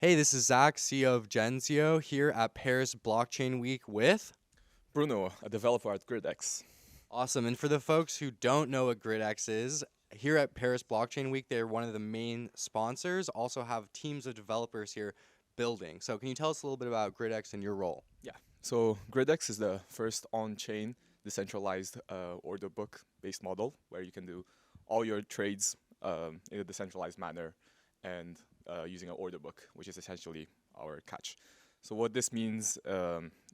Hey, this is Zach, CEO of Genzio, here at Paris Blockchain Week with Bruno, a developer at Gridex. Awesome. And for the folks who don't know what Gridex is, here at Paris Blockchain Week, they're one of the main sponsors, also have teams of developers here building. So, can you tell us a little bit about Gridex and your role? Yeah. So Gridex is the first on-chain decentralized order book based model where you can do all your trades in a decentralized manner and using an order book, which is essentially our catch. So what this means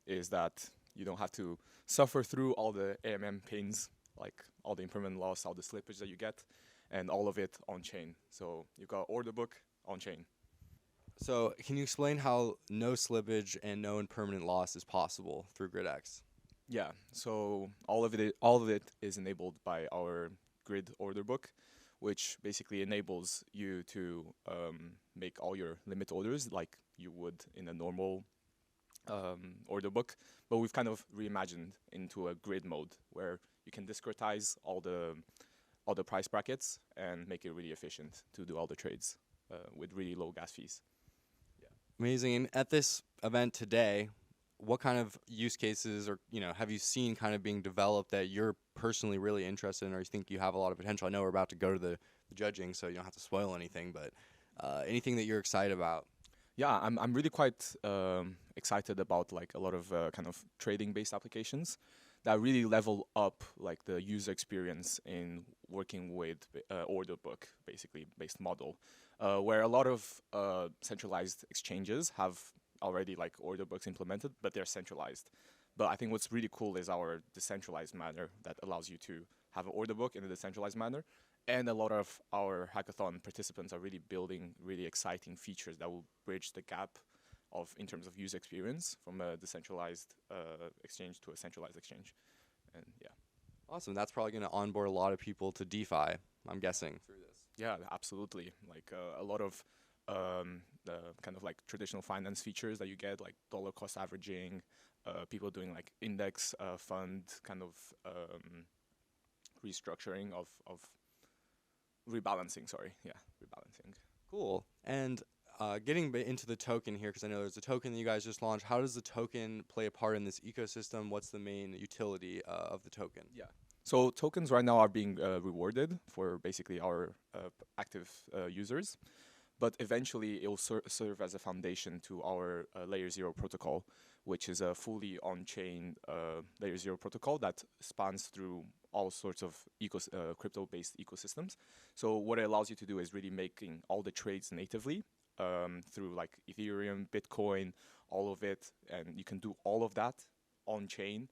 is that you don't have to suffer through all the AMM pains, like all the impermanent loss, all the slippage that you get, and all of it on chain. So you've got order book on chain. So, can you explain how no slippage and no impermanent loss is possible through Gridex? Yeah, so all of it is enabled by our grid order book, which basically enables you to make all your limit orders like you would in a normal order book, but we've kind of reimagined into a grid mode where you can discretize all the price brackets and make it really efficient to do all the trades with really low gas fees. Amazing. And at this event today, what kind of use cases or have you seen kind of being developed that you're personally really interested in, or you think you have a lot of potential? I know we're about to go to the judging, so you don't have to spoil anything, but anything that you're excited about? Yeah, I'm really quite excited about like a lot of kind of trading based applications that really level up like the user experience in working with order book basically based model, where a lot of centralized exchanges have already like order books implemented, but they're centralized. But I think what's really cool is our decentralized manner that allows you to have an order book in a decentralized manner. And a lot of our hackathon participants are really building really exciting features that will bridge the gap of in terms of user experience from a decentralized exchange to a centralized exchange. And yeah, Awesome. That's probably going to onboard a lot of people to DeFi, I'm guessing, through this. yeah, absolutely. Like a lot of the kind of like traditional finance features that you get, like dollar cost averaging, people doing like index fund kind of restructuring of rebalancing. Sorry, yeah, rebalancing. Cool. And getting into the token here, because I know there's a token that you guys just launched. How does the token play a part in this ecosystem? What's the main utility of the token? Yeah. So tokens right now are being rewarded for basically our active users, but eventually it will serve as a foundation to our layer zero protocol, which is a fully on-chain layer zero protocol that spans through all sorts of crypto-based ecosystems. So what it allows you to do is really making all the trades natively through like Ethereum, Bitcoin, all of it, and you can do all of that on-chain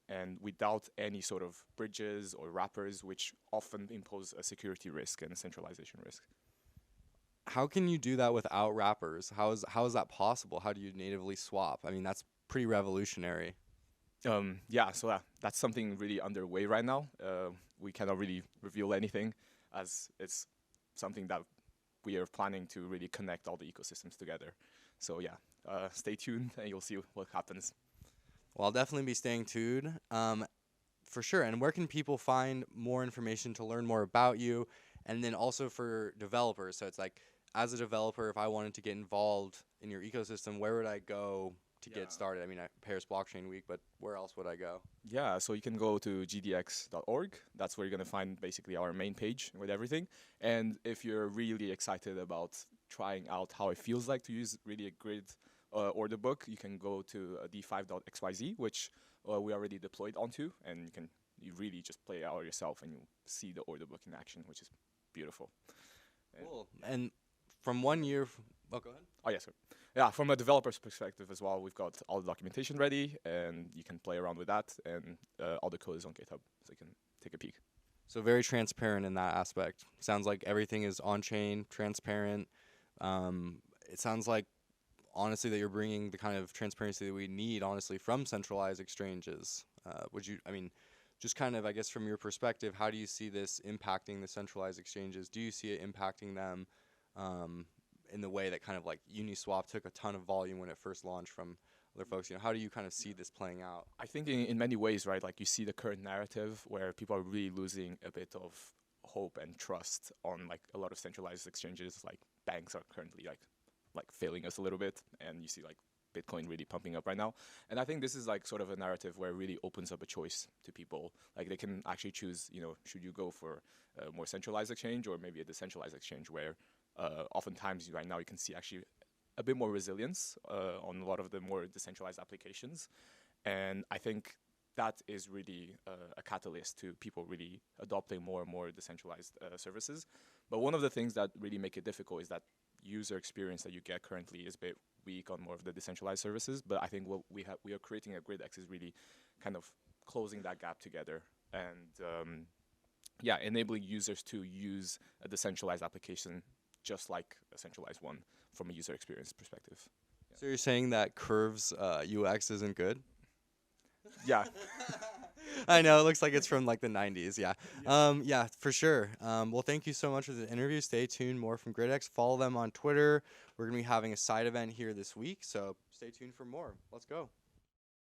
and without any sort of bridges or wrappers, which often impose a security risk and a centralization risk. How can you do that without wrappers? How is that possible? How do you natively swap? I mean, that's pretty revolutionary. Yeah, so that's something really underway right now. We cannot really reveal anything as it's something that we are planning to really connect all the ecosystems together. So yeah, stay tuned and you'll see what happens. Well, I'll definitely be staying tuned. For sure. And where can people find more information to learn more about you? And then also for developers. So it's like, as a developer, if I wanted to get involved in your ecosystem, where would I go to Yeah. get started? I mean, Paris Blockchain Week, but where else would I go? Yeah, so you can go to gdx.org. That's where you're going to find basically our main page with everything. And if you're really excited about trying out how it feels like to use really a grid order book, you can go to d5.xyz, which we already deployed onto, and you really just play it out yourself and you see the order book in action, which is beautiful. And Cool. And from 1 year, oh, go ahead. oh yes, sir. Yeah, from a developer's perspective as well, we've got all the documentation ready, and you can play around with that, and all the code is on GitHub, so you can take a peek. So very transparent in that aspect. Sounds like everything is on chain, transparent. It sounds like honestly that you're bringing the kind of transparency that we need honestly from centralized exchanges. I mean, just kind of I guess from your perspective, how do you see this impacting the centralized exchanges? Do you see it impacting them um, in the way that kind of like Uniswap took a ton of volume when it first launched from other folks? How do you kind of see this playing out? I think in many ways, right, like you see the current narrative where people are really losing a bit of hope and trust on like a lot of centralized exchanges, like banks are currently like like failing us a little bit, and you see like Bitcoin really pumping up right now. And I think this is like sort of a narrative where it really opens up a choice to people. Like they can actually choose, you know, should you go for a more centralized exchange or maybe a decentralized exchange, where oftentimes right now you can see actually a bit more resilience on a lot of the more decentralized applications. And I think that is really a catalyst to people really adopting more and more decentralized services. But one of the things that really make it difficult is that user experience that you get currently is a bit weak on more of the decentralized services. But I think what we are creating at Gridex is really kind of closing that gap together and yeah, enabling users to use a decentralized application just like a centralized one from a user experience perspective. Yeah. So you're saying that Curve's UX isn't good? Yeah. I know, it looks like it's from like the 90s. Yeah. Yeah, for sure. Well, thank you so much for the interview. Stay tuned, more from Gridex. Follow them on Twitter. We're going to be having a side event here this week, so stay tuned for more. Let's go.